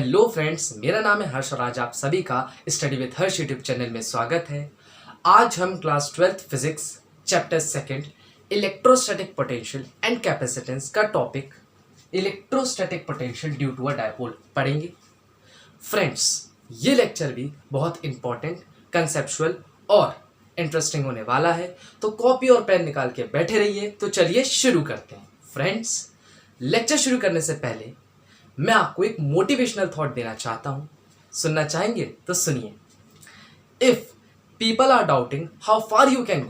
Hello friends, मेरा नाम है हर्ष और आज आप सभी का study with Harsh YouTube channel में स्वागत है। आज हम class 12th physics chapter second electrostatic potential and capacitance का topic electrostatic potential due to a dipole पढ़ेंगे। फ्रेंड्स, ये लेक्चर भी बहुत इंपॉर्टेंट, कंसेप्चुअल और इंटरेस्टिंग होने वाला है, तो कॉपी और पेन निकाल के बैठे रहिए। तो चलिए शुरू करते हैं। फ्रेंड्स, लेक्चर शुरू करने से पहले मैं आपको एक मोटिवेशनल थॉट देना चाहता हूं। सुनना चाहेंगे तो सुनिए। If people are doubting how far you can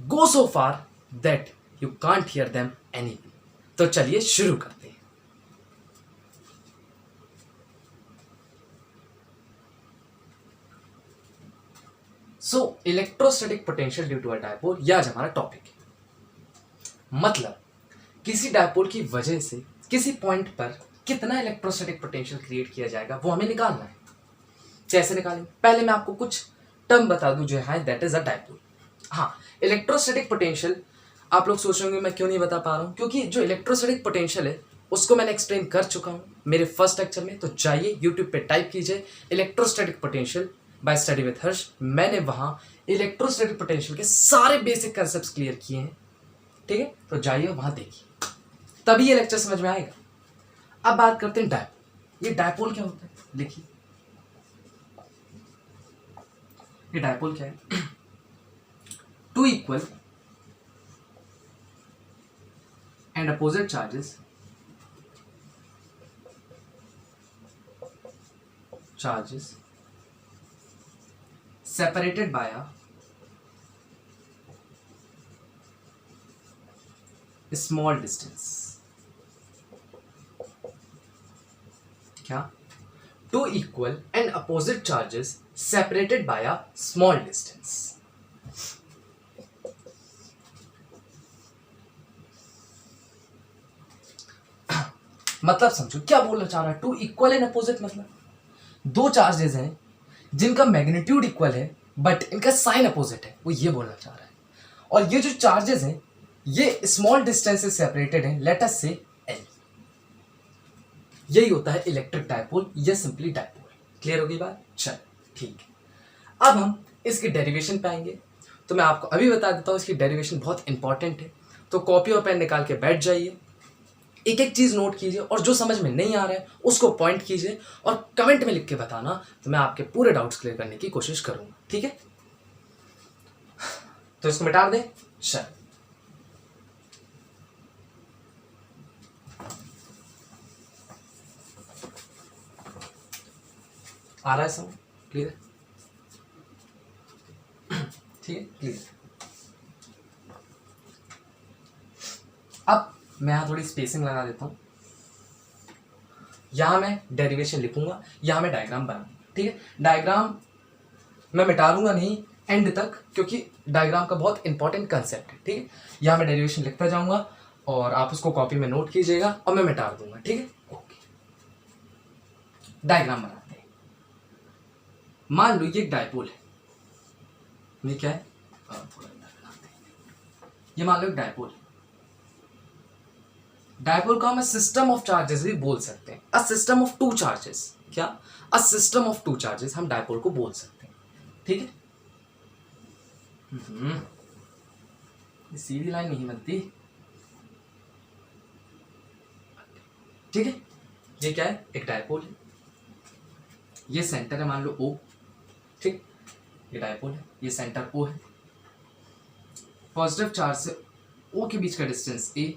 go so far that you can't hear them anything. तो चलिए शुरू करते हैं। So electrostatic potential due to a dipole, यह आज हमारा टॉपिक है। मतलब किसी डायपोल की वजह से किसी पॉइंट पर कितना इलेक्ट्रोस्टैटिक पोटेंशियल क्रिएट किया जाएगा वो हमें निकालना है। कैसे निकालेंगे? पहले मैं आपको कुछ टर्म बता दूं जो है दैट इज अ डायपोल। हाँ, इलेक्ट्रोस्टैटिक पोटेंशियल आप लोग सोच रहे होंगे मैं क्यों नहीं बता पा रहा हूँ, क्योंकि जो इलेक्ट्रोस्टैटिक पोटेंशियल है उसको मैंने एक्सप्लेन कर चुका हूँ मेरे फर्स्ट लेक्चर में। तो जाइए यूट्यूब पे टाइप कीजिए electrostatic potential by study with Harsh. मैंने वहाँ इलेक्ट्रोस्टैटिक पोटेंशियल के सारे बेसिक कंसेप्ट क्लियर किए हैं। ठीक है, तो जाइए वहाँ देखिए, तभी ये लेक्चर समझ में आएगा। अब बात करते हैं डायपोल। ये डायपोल क्या होता है? देखिए, ये डायपोल क्या है? Two equal and opposite charges separated by a small distance. क्या? Two equal and opposite charges separated by a small distance. मतलब समझो क्या बोलना चाह रहा है। टू इक्वल एंड अपोजिट मतलब दो चार्जेस हैं जिनका मैग्नीट्यूड इक्वल है बट इनका साइन अपोजिट है, वो ये बोलना चाह रहा है। और ये जो चार्जेस हैं ये स्मॉल डिस्टेंस से सेपरेटेड हैं, लेट अस से L। यही होता है इलेक्ट्रिक डायपोल या सिंपली डायपोल। क्लियर होगी बात? चल ठीक है। अब हम इसकी डेरिवेशन पे आएंगे। तो मैं आपको अभी बता देता हूँ इसकी डेरिवेशन बहुत इंपॉर्टेंट है, तो कॉपी और पेन निकाल के बैठ जाइए, एक एक चीज नोट कीजिए और जो समझ में नहीं आ रहा है उसको पॉइंट कीजिए और कमेंट में लिख के बताना, तो मैं आपके पूरे डाउट्स क्लियर करने की कोशिश करूंगा। ठीक है, तो इसको मिटा दें। चल, आ रहा है समझ? क्लियर? ठीक है, क्लियर। अब मैं यहां थोड़ी स्पेसिंग लगा देता हूं। यहां मैं डेरिवेशन लिखूंगा, यहां मैं डायग्राम बनाऊंगा। ठीक है, डायग्राम मैं मिटा दूंगा नहीं एंड तक, क्योंकि डायग्राम का बहुत इंपॉर्टेंट कंसेप्ट है। ठीक है, यहां मैं डेरिवेशन लिखता जाऊंगा और आप उसको कॉपी में नोट कीजिएगा और मैं मिटा दूंगा। ठीक है, ओके। डायग्राम बनाते हैं। मान लो ये एक डायपोल है। ये क्या है? थोड़ा लगाते हैं। ये मान लो एक डायपोल है। डायपोल को हम सिस्टम ऑफ चार्जेस भी बोल सकते हैं। A system of two charges. क्या? A system of two charges हम डायपोल को बोल सकते हैं। ठीक है, ये सीधी लाइन नहीं बनती। ठीक है, ये क्या है? एक डायपोल है। ये सेंटर है, मान लो O। ठीक, ये डायपोल है, ये सेंटर O है। पॉजिटिव चार्ज से O के बीच का डिस्टेंस A,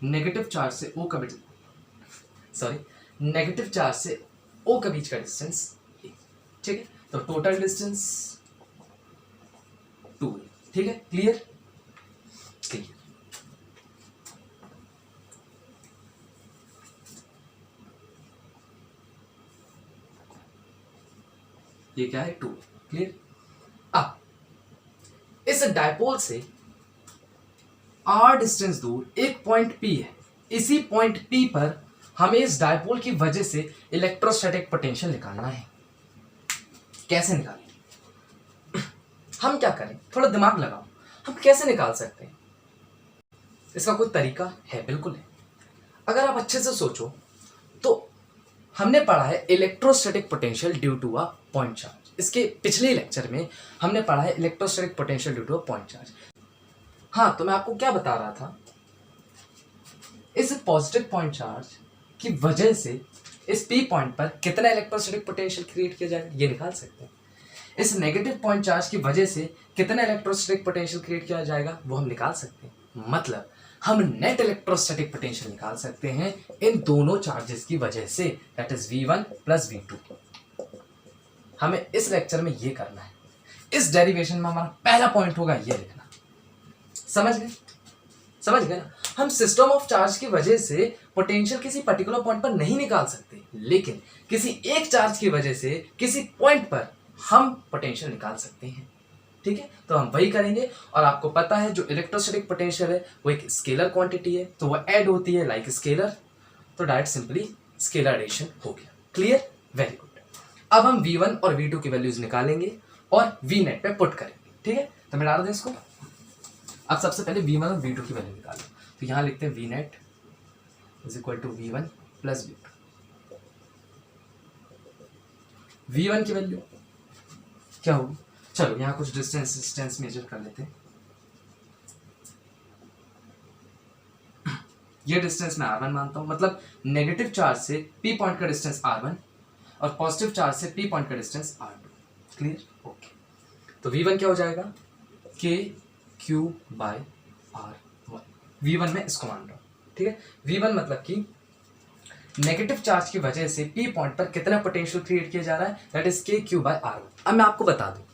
नेगेटिव चार्ज से O का नेगेटिव चार्ज से O के बीच का डिस्टेंस A। ठीक है, तो टोटल डिस्टेंस 2 है। ठीक है, क्लियर? क्लियर। ये क्या है? 2। क्लियर? अब इस डायपोल से R डिस्टेंस दूर एक पॉइंट P है। इसी पॉइंट P पर हमें इस डायपोल की वजह से इलेक्ट्रोस्टैटिक पोटेंशियल निकालना है। कैसे निकालें? हम क्या करें? थोड़ा दिमाग लगाओ। हम कैसे निकाल सकते हैं? इसका कोई तरीका है? बिल्कुल है। अगर आप अच्छे से सोचो तो हमने पढ़ा है electrostatic potential due to a point charge. इसके पिछले लेक्चर में हमने पढ़ा है electrostatic potential due to a point charge. हाँ, तो मैं आपको क्या बता रहा था, इस पॉजिटिव पॉइंट चार्ज की वजह से इस पी पॉइंट पर कितना इलेक्ट्रोस्टैटिक पोटेंशियल क्रिएट किया जाएगा ये निकाल सकते हैं। इस नेगेटिव पॉइंट चार्ज की वजह से कितना इलेक्ट्रोस्टैटिक पोटेंशियल क्रिएट किया जाएगा वो हम निकाल सकते हैं। मतलब हम नेट इलेक्ट्रोस्टैटिक पोटेंशियल निकाल सकते हैं इन दोनों चार्जेस की वजह से, that is V1 plus V2। हमें इस लेक्चर में ये करना है। इस डेरिवेशन में हमारा पहला पॉइंट होगा ये लिखना। समझ गए? समझ गए ना? हम सिस्टम ऑफ चार्ज की वजह से पोटेंशियल किसी पर्टिकुलर पॉइंट पर नहीं निकाल सकते, लेकिन किसी एक चार्ज की वजह से किसी पॉइंट पर हम पोटेंशियल निकाल सकते हैं। ठीक है, तो हम वही करेंगे। और आपको पता है जो इलेक्ट्रोस्टैटिक पोटेंशियल है वो एक स्केलर क्वांटिटी है, तो वो ऐड होती है लाइक स्केलर, तो डायरेक्ट सिंपली स्केलर एडिशन हो गया। क्लियर? Very good. अब हम V1 और V2 की वैल्यूज निकालेंगे और V नेट पे पुट करेंगे। ठीक है, तो मैं डाल दें इसको। अब सबसे पहले V1 और V2 की वैल्यू निकालो, तो यहां लिखते हैं V net is equal to V1 plus V2। V1 की वैल्यू क्या होगी? चलो यहां कुछ डिस्टेंस मेजर कर लेते हैं। ये डिस्टेंस मैं R1 मानता हूं, मतलब नेगेटिव चार्ज से P पॉइंट का डिस्टेंस R1 और पॉजिटिव चार्ज से P पॉइंट का डिस्टेंस R2। क्लियर? ओके, तो V1 क्या हो जाएगा? KQ by R1। V1 में इसको मान रहा हूं। ठीक है, V1 मतलब कि नेगेटिव चार्ज की वजह से P पॉइंट पर कितना पोटेंशियल क्रिएट किया जा रहा है, that is KQ by R1। अब मैं आपको बता दूं,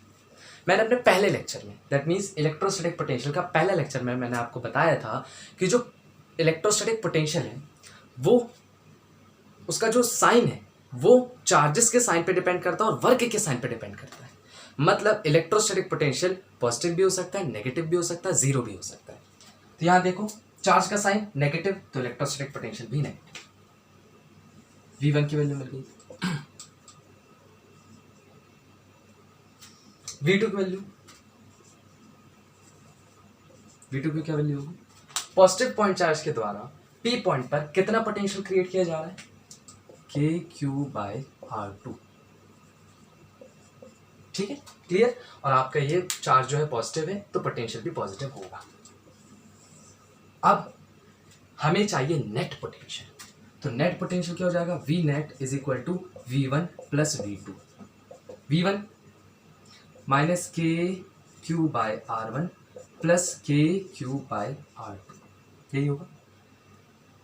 मैंने अपने पहले लेक्चर में, दैट मीन्स इलेक्ट्रोस्टैटिक पोटेंशियल का पहला लेक्चर में मैंने आपको बताया था कि जो इलेक्ट्रोस्टैटिक पोटेंशियल है वो उसका जो साइन है वो चार्जेस के साइन पे डिपेंड करता है और वर्क के साइन पे डिपेंड करता है। मतलब इलेक्ट्रोस्टैटिक पोटेंशियल पॉजिटिव भी हो सकता है, नेगेटिव भी हो सकता है, जीरो भी हो सकता है। तो यहां देखो चार्ज का साइन नेगेटिव, तो इलेक्ट्रोस्टैटिक पोटेंशियल भी नेगेटिव। V1 की वैल्यू मिल गई। V2 की वैल्यू, V2 की क्या वैल्यू होगी? पॉजिटिव पॉइंट चार्ज के द्वारा P पॉइंट पर कितना पोटेंशियल क्रिएट किया जा रहा है? KQ by R2। ठीक है, क्लियर? और आपका ये चार्ज जो है पॉजिटिव है तो पोटेंशियल भी पॉजिटिव होगा। अब हमें चाहिए नेट पोटेंशियल, तो नेट पोटेंशियल क्या हो जाएगा? V net is equal to V1 plus V2। V1 minus KQ by R1 plus KQ by R2, यही होगा।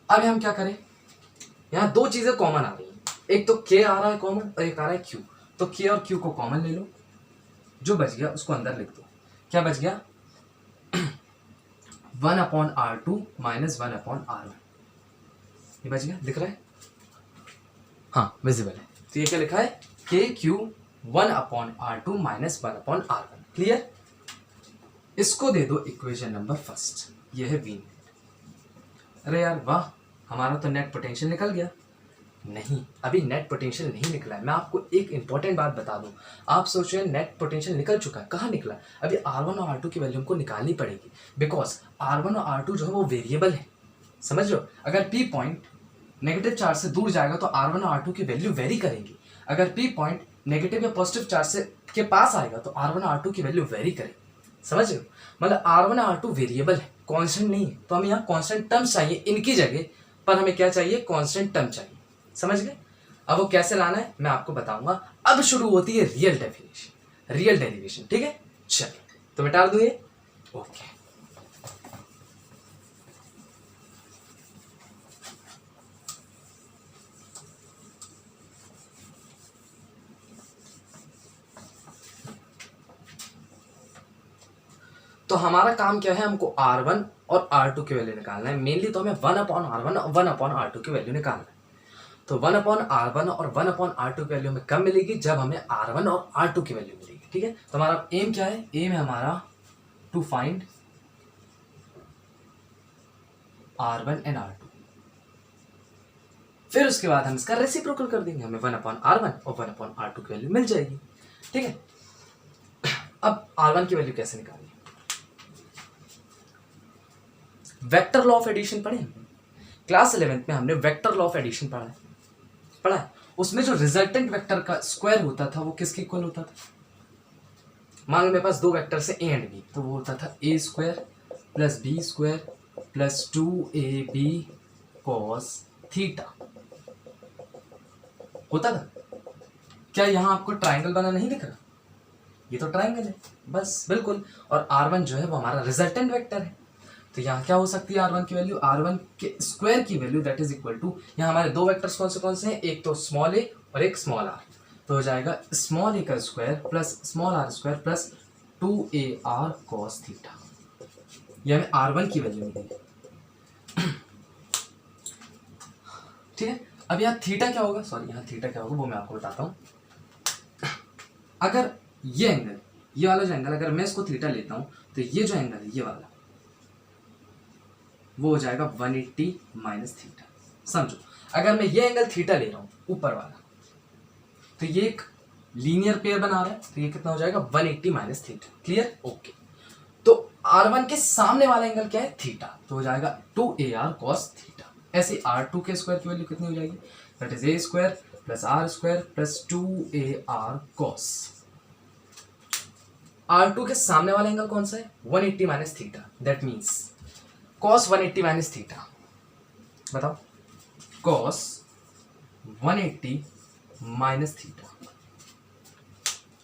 अब हम क्या करें, यहाँ दो चीजें कॉमन आ रही हैं, एक तो K आ रहा है कॉमन और एक आ रहा है Q। तो K और Q को कॉमन ले लो, जो बच गया उसको अंदर लिख दो। क्या बच गया? 1/R2 minus 1/R1। ये बच गया, दिख रहा है? हाँ, विजिबल है। तो ये क्या लिखा है? KQ 1/R2 minus 1/R1। Clear? इसको दे दो इक्वेशन नंबर फर्स्ट, ये है V नेट। अरे यार वाह, हमारा तो नेट पोटेंशियल निकल गया। नहीं, अभी नेट पोटेंशियल नहीं निकला है। मैं आपको एक इंपॉर्टेंट बात बता दूं, आप सोच रहे हैं नेट पोटेंशियल निकल चुका है, कहाँ निकला? अभी R1 और R2 की वैल्यू हमको निकालनी पड़ेगी, बिकॉज R1 और R2 जो है वो वेरिएबल है। समझ लो, अगर P पॉइंट नेगेटिव चार्ज से दूर जाएगा तो R1 और R2 की वैल्यू वेरी करेंगी। अगर P पॉइंट नेगेटिव या पॉजिटिव चार्ज से के पास आएगा तो R1 और R2 की वैल्यू वेरी करेगी। समझ लो, मतलब R1 और R2 वेरिएबल है, कांस्टेंट नहीं है। तो हमें यहाँ कांस्टेंट टर्म्स चाहिए इनकी जगह पर, हमें क्या चाहिए? कांस्टेंट टर्म चाहिए। समझ गए? अब वो कैसे लाना है मैं आपको बताऊंगा। अब शुरू होती है रियल डेफिनेशन, रियल डेरिवेशन। ठीक है, चलो तो मैं डाल दूं ये। ओके, तो हमारा काम क्या है? हमको R1 और R2 की वैल्यू निकालना है। मेनली तो हमें 1/R1 और 1/R2 की वैल्यू निकालना है। तो 1/R1 और 1/R2 की वैल्यू हमें कब मिलेगी? जब हमें R1 और R2 की वैल्यू मिलेगी। ठीक है, तो हमारा एम क्या है? एम है हमारा to find R1 and R2। फिर उसके बाद हम इसका रेसिप्रोकल कर देंगे, हमें 1/R1 और 1/R2 की वैल्यू मिल जाएगी। ठीक है, अब R1 की वैल्यू कैसे निकालेंगे? वेक्टर लॉ ऑफ एडिशन पढ़े क्लास 11th में हमने वेक्टर लॉ ऑफ एडिशन पढ़ा है। उसमें जो रिजल्टेंट वेक्टर का स्क्वायर होता था वो किसके इक्वल होता था? मान लो मेरे पास दो वेक्टर से ए एंड बी, तो वो होता था a square plus b square plus 2ab cos theta होता था। क्या यहाँ आपको ट्राइंगल बना नहीं दिख रहा? ये तो ट्राइंगल है बस, बिल्कुल। और r1 जो है वो हमारा रिजल्टेंट वेक्टर है। तो यहाँ क्या हो सकती है r1 की वैल्यू? r1 के स्क्वायर की value that is equal to, यहाँ हमारे दो वेक्टर्स कौन से हैं? एक तो स्मॉल ए और एक स्मॉल आर। तो हो जाएगा स्मॉल ए का square plus small r square plus 2ar cos theta. ये हमें r1 की वैल्यू मिलेगी। ठीक है, अब यहाँ थीटा क्या होगा? सॉरी, यहाँ थीटा क्या होगा वो मैं आपको बताता हूँ। अगर ये एंगल, ये वाला जो एंगल, अगर मैं इसको थीटा लेता हूँ तो ये जो एंगल है ये वाला, वो हो जाएगा 180 माइनस थीटा। समझो, अगर मैं ये एंगल थीटा ले रहा हूँ ऊपर वाला, तो ये एक लीनियर पेयर बना रहा है, तो ये कितना हो जाएगा? 180 माइनस थीटा। क्लियर? ओके। तो r1 के सामने वाला एंगल क्या है? थीटा। तो हो जाएगा 2ar cos थीटा। ऐसे r2 के स्क्वायर की वैल्यू कितनी हो जाएगी? That is a square plus r square plus 2ar cos। r2 के सामने वाला एंगल कौन सा है? 180 minus theta. That means cos 180 minus theta. बताओ, cos 180 माइनस थीटा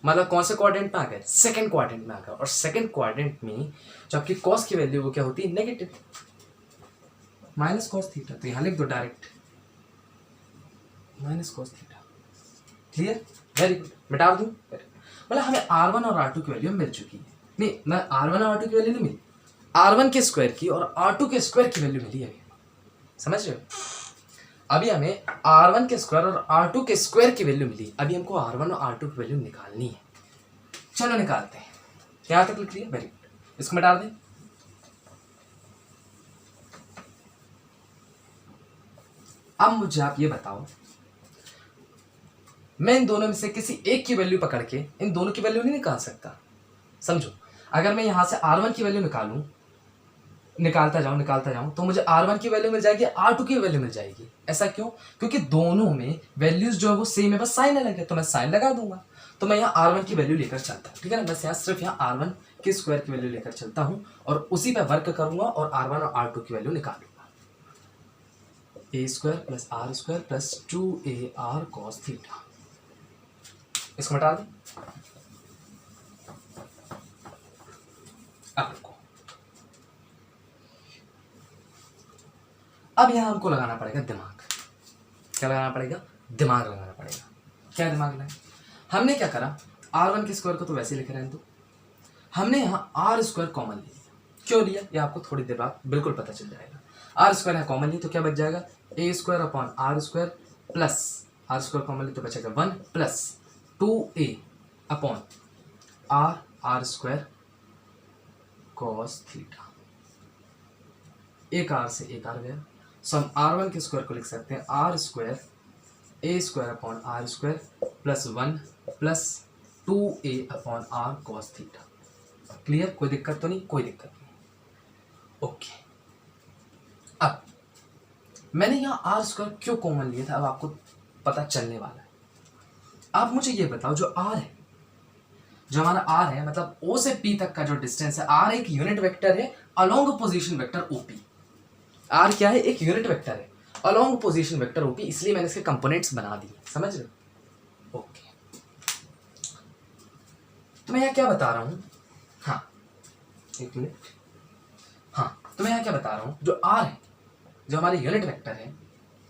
मतलब कौन से क्वाड्रेंट में आ गए? सेकंड क्वाड्रेंट में आ गए। और सेकंड क्वाड्रेंट में जो आपकी cos की वैल्यू वो क्या होती है? Negative, minus cos theta. तो यहां लिख दो direct minus cos theta. Clear? Very good. मिटा दूं? मतलब हमें r1 और r2 की वैल्यू मिल चुकी है। नहीं, मैं r1 और r2 की वैल्यू नहीं मिली, r1 के स्क्वायर की और r2 के स्क्वायर की वैल्यू मिली है। समझ रहे हो? अभी हमें r1 के स्क्वायर और r2 के स्क्वायर की वैल्यू मिली। अभी हमको r1 और r2 की वैल्यू निकालनी है। चलो निकालते हैं। यहां तक लिख लिया? Very good. इसको मिटा दें। अब मुझे आप ये बताओ, मैं इन दोनों में से किसी एक की वैल्यू पकड़ के इन दोनों की वैल्यू नहीं निकाल सकता। समझो, अगर मैं यहां से r1 की वैल्यू निकालता जाऊं तो मुझे r1 की वैल्यू मिल जाएगी, r2 की वैल्यू मिल जाएगी। ऐसा क्यों? क्योंकि दोनों में वैल्यूज जो है वो सेम है, बस साइन अलग है, तो मैं साइन लगा दूंगा। तो मैं यहाँ r1 की वैल्यू लेकर चलता हूँ। ठीक है ना? बस यहाँ सिर्फ यहाँ r1 के स्क्वायर की वैल्यू लेकर चलता हूँ और उसी पर वर्क करूंगा और r1 और r2 की वैल्यू निकालूंगा। a square plus r square plus 2ar cos theta. इसको हटा दें। अब यहां हमको लगाना पड़ेगा दिमाग। क्या लगाना पड़ेगा? दिमाग लगाना पड़ेगा। क्या दिमाग लगाए? हमने क्या करा, r1 के स्क्वायर को तो वैसे लिख रहे हैं, तो हमने यहाँ r स्क्वायर कॉमन लिया। क्यों लिया ये आपको थोड़ी देर बाद बिल्कुल पता चल जाएगा। r स्क्वायर है कॉमन लिया तो क्या बच जाएगा? a square upon r square plus r square common लिया तो बचेगा 1 plus 2a upon r square cos theta. एक r से एक r गया, सो हम r1 के स्क्वायर को लिख सकते हैं r square a square upon r square plus 1 plus 2a upon r cos theta. Clear? कोई दिक्कत तो नहीं? कोई दिक्कत नहीं। ओके, अब मैंने यहाँ r स्क्वायर क्यों कॉमन लिया था अब आपको पता चलने वाला है। आप मुझे ये बताओ, जो r है, जो हमारा r है, मतलब o से p तक का जो डिस्टेंस है, r एक यूनिट वेक्टर है along position vector OP। r क्या है? एक यूनिट वेक्टर है अलोंग पोजीशन वेक्टर OP, इसलिए मैंने इसके कंपोनेंट्स बना दिए। समझ रहे हो? ओके, तो मैं यहाँ क्या बता रहा हूँ, हाँ एक मिनट, हाँ तो मैं यहाँ क्या बता रहा हूँ, जो r है, जो हमारे यूनिट वेक्टर है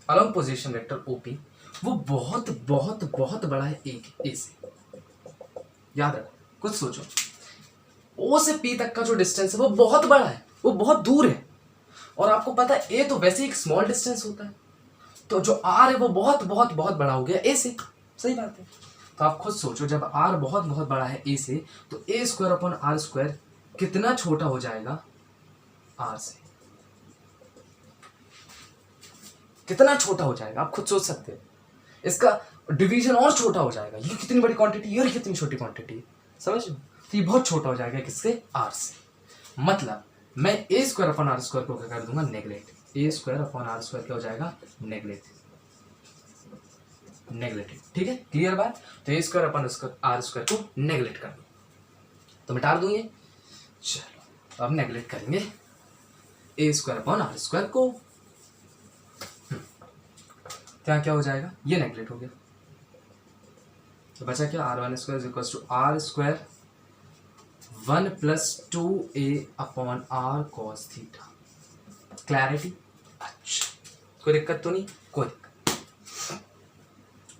अलोंग पोजीशन वेक्टर OP, वो बहुत बहुत बहुत बड़ा है एक a से। याद रखो, कुछ सोचो, o से p तक का जो डिस्टेंस है वो बहुत बड़ा है, वो बहुत दूर है। और आपको पता है a तो वैसे एक स्मॉल डिस्टेंस होता है, तो जो r है वो बहुत बहुत बहुत बड़ा हो गया a से। सही बात है। तो आप खुद सोचो, जब r बहुत बहुत बड़ा है a से, तो a square upon r square कितना छोटा हो जाएगा r से? कितना छोटा हो जाएगा आप खुद सोच सकते हो। इसका डिवीजन और छोटा हो जाएगा। ये कितनी बड़ी क्वांटिटी है और कितनी छोटी क्वांटिटी, समझ लो? तो ये बहुत छोटा हो जाएगा किससे? r से। मतलब मैं a square upon r square को क्या कर दूंगा? Neglect. A square upon r square क्या हो जाएगा, नेगलेटिव। ठीक है, क्लियर बात। तो a square upon r square को नेगलेक्ट कर दो, तो मिटा दूं ये। चलो तो अब नेगलेक्ट करेंगे ए स्क्वायर अपॉन आर स्क्वायर को, क्या क्या हो जाएगा, ये नेगलेक्ट हो गया, तो बचा क्या, r one square equal to r square 1 + 2a upon are cos theta. Clarity, अच्छा कोई दिक्कत तो नहीं, कोई दिक्कत।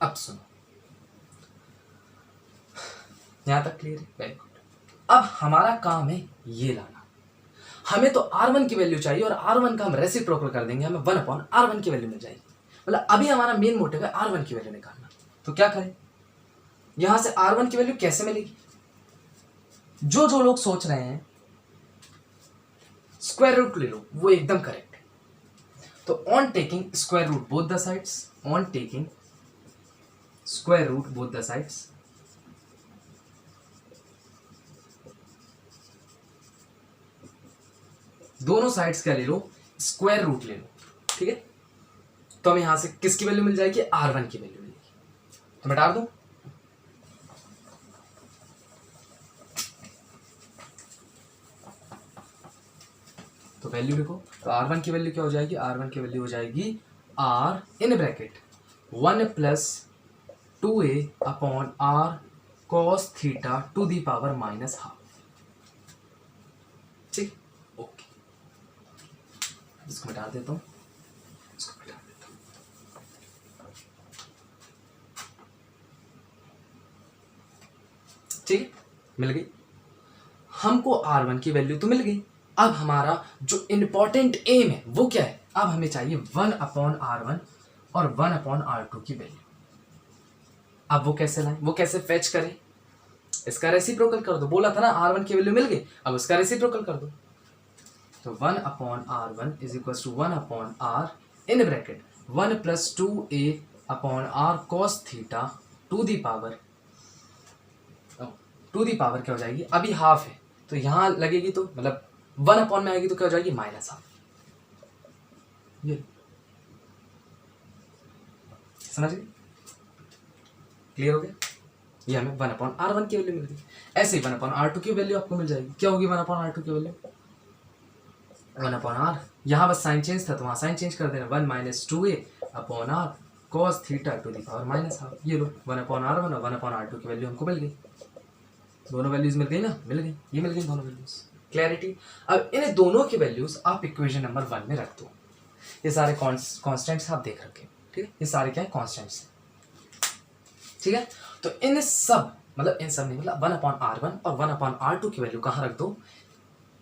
अब सुनो, यहां तक क्लियर है, वेरी गुड। अब हमारा काम है ये लाना, हमें तो R1 की वैल्यू चाहिए और R1 का हम रेसिप्रोकल कर देंगे, हमें 1/R1 की वैल्यू मिल जाएगी। मतलब अभी हमारा मेन मोटिव है R1 की वैल्यू निकालना। तो क्या करें, यहां से R1 की वैल्यू कैसे मिलेगी, जो लोग सोच रहे हैं स्क्वायर रूट ले लो, वो एकदम करेक्ट है। तो on taking square root both the sides, on taking square root both the sides, दोनों साइड्स क्या ले लो, स्क्वायर रूट ले लो, ठीक है। तो हमें यहां से किसकी वैल्यू मिल जाएगी, R1 की वैल्यू मिलेगी। तो मिटा दूं, तो वैल्यू लिखो, तो R1 की वैल्यू क्या हो जाएगी, R1 की वैल्यू हो जाएगी R in bracket 1 + 2a upon R cos theta to the power -12। ठीक, ओके, इसको मिटा देता हूं, इसको मिटा देता हूं। ठीक है, मिल गई हमको R1 की वैल्यू तो मिल गई। अब हमारा जो इंपॉर्टेंट एम है वो क्या है, अब हमें चाहिए 1/R1 और 1/R2 की वैल्यू। अब वो कैसे लाएं, वो कैसे फेच करें, इसका रेसिप्रोकल कर दो, बोला था ना R1 की वैल्यू मिल गई, अब उसका रेसिप्रोकल कर दो। तो 1/R1 is equal to 1/R in bracket 1 + 2a upon R cos theta to the power क्या हो जाएगी, अभी हाफ है तो यहां लगेगी, तो मतलब 1 में आएगी तो क्या हो जाएगी, -12। ये समझ गए, क्लियर हो गया। ये हमें 1/R1 की वैल्यू मिल गई। ऐसे ही 1/R2 की वैल्यू आपको मिल जाएगी, क्या होगी 1/R2 की वैल्यू, 1/R, यहाँ बस साइन चेंज था तो वहाँ साइन चेंज कर देना, 1 - 2a upon R cos theta to the power -12। ये लो 1/R1 और 1/R2 की वैल्यू हमको मिल गई, दोनों वैल्यूज मिल गई ना, मिल गई, ये मिल गई दोनों वैल्यूज। क्लैरिटी, अब इन दोनों की वैल्यूज आप इक्वेशन नंबर 1 में रख दो। ये सारे कॉन्स्टेंट्स आप देख रखे, ठीक है, ये सारे क्या है, कॉन्स्टेंट्स, ठीक है। तो इन सब मतलब इन सब नहीं, मतलब 1/R1 और 1/R2 की वैल्यू कहाँ रख दो,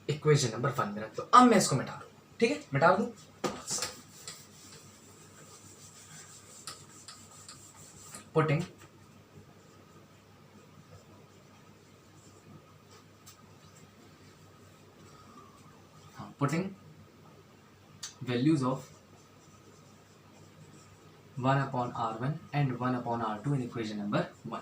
इक्वेशन नंबर 1 में रख दो। अब मैं इसको मिटा दूं, ठीक है, मिटा दूं, putting values of 1/R1 and 1/R2 in equation number 1।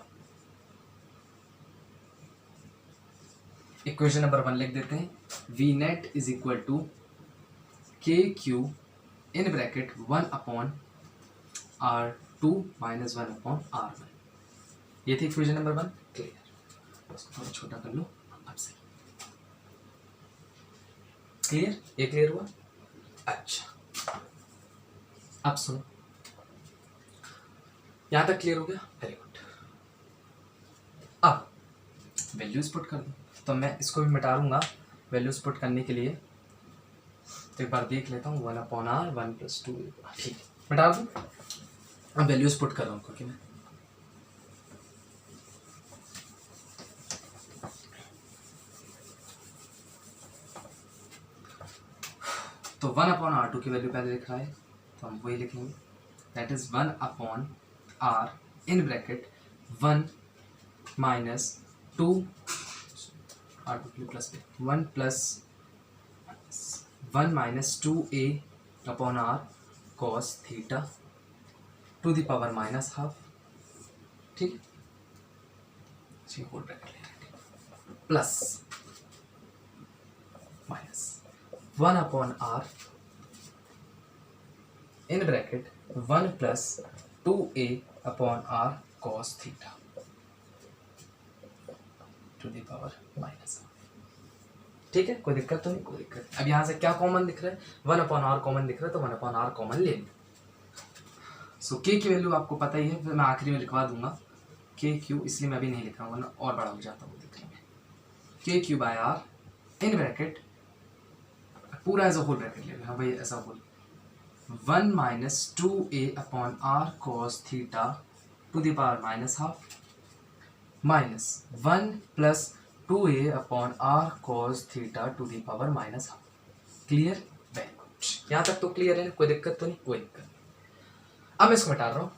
Equation number 1 लिख देते हैं, V net is equal to KQ in bracket 1/R2 - 1/R1। ये थी इक्वेशन नंबर 1, क्लियर। उसको थोड़ा छोटा कर लो, अब सही क्लियर, ये क्लियर हुआ। अच्छा अब सुनो, यहां तक क्लियर हो गया, वेरी गुड। अब वैल्यूज पुट कर दो, तो मैं इसको भी मिटा लूंगा वैल्यूज पुट करने के लिए, तो एक बार देख लेता हूँ 1/R 1 + 2, ठीक है, मिटा दूँ। अब वैल्यूज पुट कर रहा हूँ क्योंकि मैं तो 1/R2 की वैल्यू पहले लिख रहा है, तो हम वही लिखेंगे, that is 1/R in bracket 1 - 2 R2 के लिए plus 1 + 2a upon R cos theta to the power -12, ठीक है, whole bracket plus minus 1/R in bracket 1 plus 2a upon r cos theta to the power minus. ठीक है, कोई दिक्कत तो नहीं, कोई दिक्कत। अब यहाँ से क्या कॉमन दिख रहा है, 1 अपॉन r कॉमन दिख रहा है, तो 1 अपॉन r कॉमन ले लो। सो k की वैल्यू आपको पता ही है, फिर मैं आखिरी में लिखवा दूंगा के क्यू, इसलिए मैं अभी नहीं लिख रहा हूँ वरना और बड़ा हो जाता वो दिखने में। K Q by R in bracket पूरा एज अ होल ब्रैकेट ले लो, हाँ भाई ऐसा whole, 1 minus 2a upon are cos theta to the power minus half minus 1 plus 2a upon are cos theta to the power minus half. Clear? Very good, यहाँ तक तो clear है, कोई दिक्कत तो नहीं, कोई दिक्कत नहीं। अब मैं इसको हटा रहा हूँ।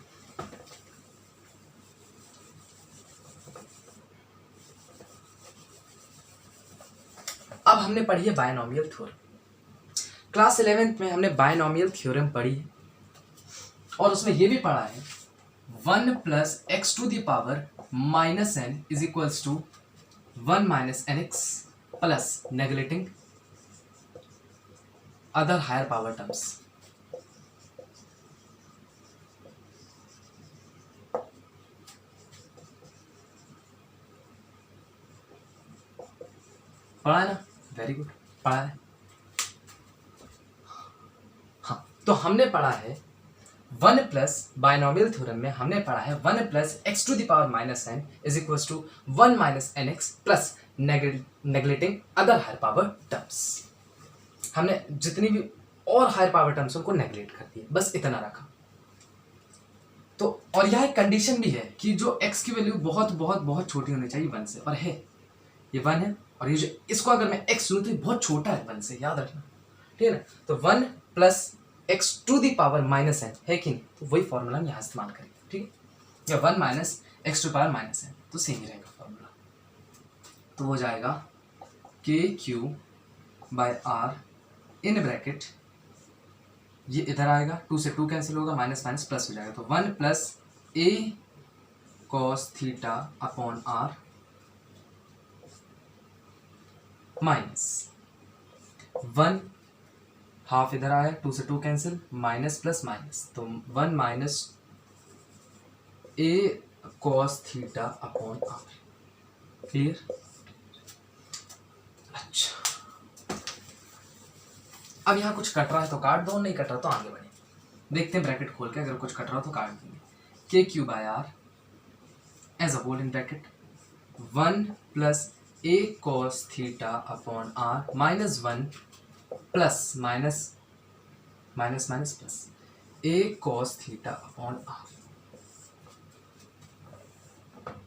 अब हमने पढ़ी है बायनॉमियल थ्योरम। क्लास 11th में हमने बायनॉमियल थ्योरम पढ़ी है और उसमें ये भी पढ़ा है 1 plus x to the power minus n is equals to 1 minus n x plus neglecting other higher power terms. पढ़ा है ना? वेरी गुड, पढ़ा है। हाँ, तो हमने पढ़ा है 1 प्लस बायनॉमियल थ्योरम में हमने पढ़ा है 1 plus x to the power minus n is equals to 1 minus n x plus neglecting other higher power terms. हमने जितनी भी और हायर पावर टर्म्स उनको नेगलेक्ट कर दिए, बस इतना रखा। तो और यह एक कंडीशन भी है कि जो x की वैल्यू बहुत बहुत बहुत छोटी होनी चाहिए 1 से, और है ये 1 है, और ये जो इसको अगर मैं x लूँ तो ये बहुत छोटा है 1 से, याद रखना, ठीक है ना। तो 1 plus x to the power minus n है कि नहीं, तो वही फॉर्मूला हम यहाँ इस्तेमाल करेंगे, ठीक है। या 1 minus x to power minus n, तो सेम ही रहेगा फॉर्मूला। तो हो जाएगा K Q by R in bracket, ये इधर आएगा, 2 से 2 कैंसिल होगा, माइनस माइनस प्लस हो जाएगा, तो 1 plus a cos theta upon r minus 1 half इधर आया, 2 से 2 कैंसिल, माइनस प्लस माइनस, तो 1 minus a cos theta upon r. Clear? अच्छा, अब यहाँ कुछ कट रहा है तो काट दो, नहीं कट रहा तो आगे बढ़े। देखते हैं ब्रैकेट खोल के, अगर कुछ कट रहा हो तो काट देंगे। K Q by R as a whole in bracket 1 plus a cos theta upon r minus 1 plus minus minus minus plus a cos theta upon r.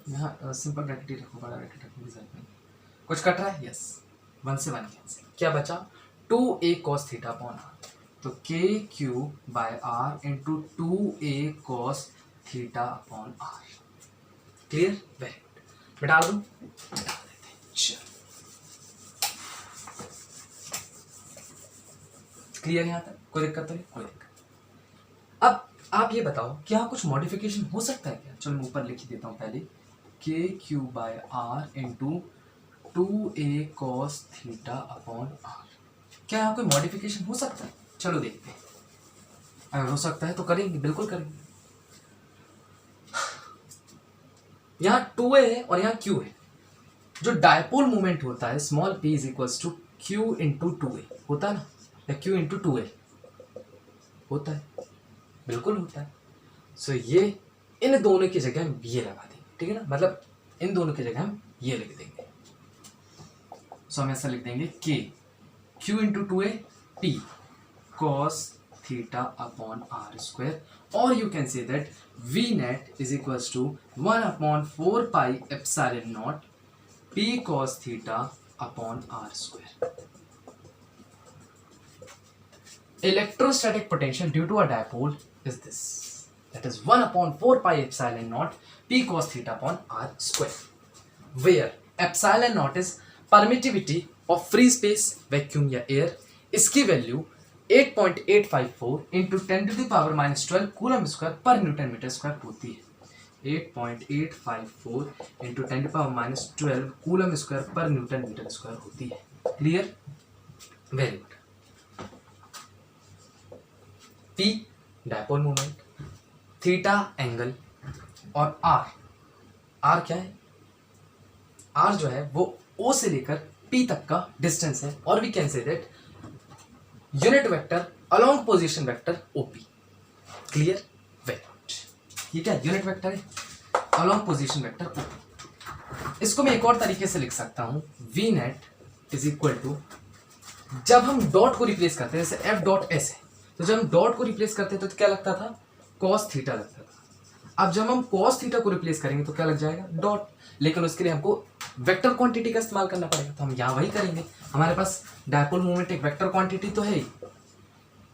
यहाँ सिंपल ब्रैकेट ही रखो, बड़ा ब्रैकेट रखने की जरूरत नहीं। कुछ कट रहा है? यस, 1 से 1 कैंसिल, क्या बचा 2a cos theta upon r, तो K Q by R into 2a cos theta upon r. Clear? Very good, बता दूं, बता देते हैं, चलो। क्लियर यहाँ तक? कोई दिक्कत तो नहीं, कोई दिक्कत। अब आप ये बताओ कि यहाँ कुछ मॉडिफिकेशन हो सकता है क्या? चलो मैं ऊपर लिख देता हूँ पहले, K Q by R into 2a cos theta upon r. क्या यहाँ कोई मॉडिफिकेशन हो सकता है? चलो देखते हैं, अगर हो सकता है तो करेंगे, बिल्कुल करेंगे। यहाँ 2a है और यहाँ q है, जो डायपोल मूवमेंट होता है small p is equals to q into 2a होता है ना, या q इंटू 2a होता है, बिल्कुल होता है। सो ये इन दोनों की जगह हम ये लगा देंगे, ठीक है ना, मतलब इन दोनों की जगह हम ये लिख देंगे। सो हम ऐसा लिख देंगे k q into 2a p cos theta upon r square, or you can say that v net is equals to 1 upon 4 pi epsilon naught p cos theta upon r square. Electrostatic potential due to a dipole is this, that is 1 upon 4 pi epsilon naught p cos theta upon r square, where epsilon naught is permittivity of free space vacuum या air, इसकी value 8.854 into 10 to the power minus 12 coulomb square पर newton metre square होती है। 8.854 into 10 to power minus 12 coulomb square पर newton metre square होती है। Clear? Very good. P dipole moment, theta angle, और r क्या है, आर जो है वो ओ से लेकर पी तक का डिस्टेंस है, और we can say that unit vector along position vector OP. Clear? Very good. ये क्या यूनिट वेक्टर है, अलोंग पोजीशन वेक्टर ओपी। इसको मैं एक और तरीके से लिख सकता हूं, V net is equal to, जब हम डॉट को रिप्लेस करते हैं, जैसे एफ डॉट एस है, तो जब हम डॉट को रिप्लेस करते हैं तो क्या लगता था, कॉस थीटा लगता था। अब जब हम कॉस थीटा को रिप्लेस करेंगे तो क्या लग जाएगा, डॉट। लेकिन उसके लिए हमको वेक्टर क्वांटिटी का इस्तेमाल करना पड़ेगा, तो हम यहाँ वही करेंगे। हमारे पास डायपोल मोमेंट एक वेक्टर क्वांटिटी तो है ही,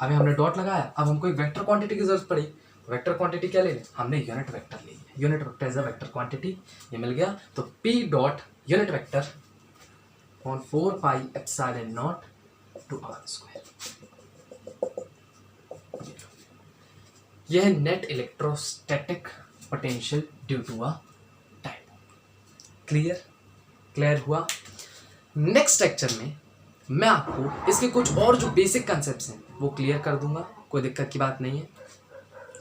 अभी हमने डॉट लगाया, अब हमको एक वेक्टर क्वांटिटी की जरूरत पड़ी। वेक्टर क्वांटिटी क्या ले लें, हमने यूनिट वेक्टर ले लिया। Unit vector is a vector quantity, ये मिल गया। तो P dot unit vector on 4 pi epsilon naught to r square. यह है net electrostatic potential due to a time. Clear? Clear हुआ? नेक्स्ट लेक्चर में मैं आपको इसके कुछ और जो बेसिक कंसेप्ट्स हैं वो क्लियर कर दूंगा, कोई दिक्कत की बात नहीं है।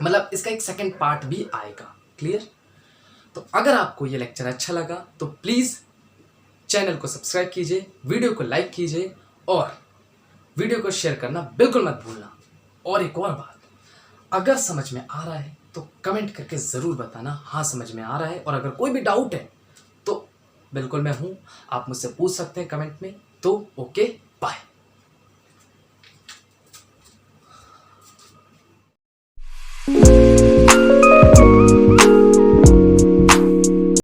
मतलब इसका एक सेकंड पार्ट भी आएगा। क्लियर? तो अगर आपको ये लेक्चर अच्छा लगा तो प्लीज़ चैनल को सब्सक्राइब कीजिए, वीडियो को लाइक कीजिए और वीडियो को शेयर करना बिल्कुल मत भूलना। और एक और बात, अगर समझ में आ रहा है तो कमेंट करके ज़रूर बताना, हाँ समझ में आ रहा है। और अगर कोई भी डाउट है तो बिल्कुल मैं हूँ, आप मुझसे पूछ सकते हैं कमेंट में। तो ओके, बाय।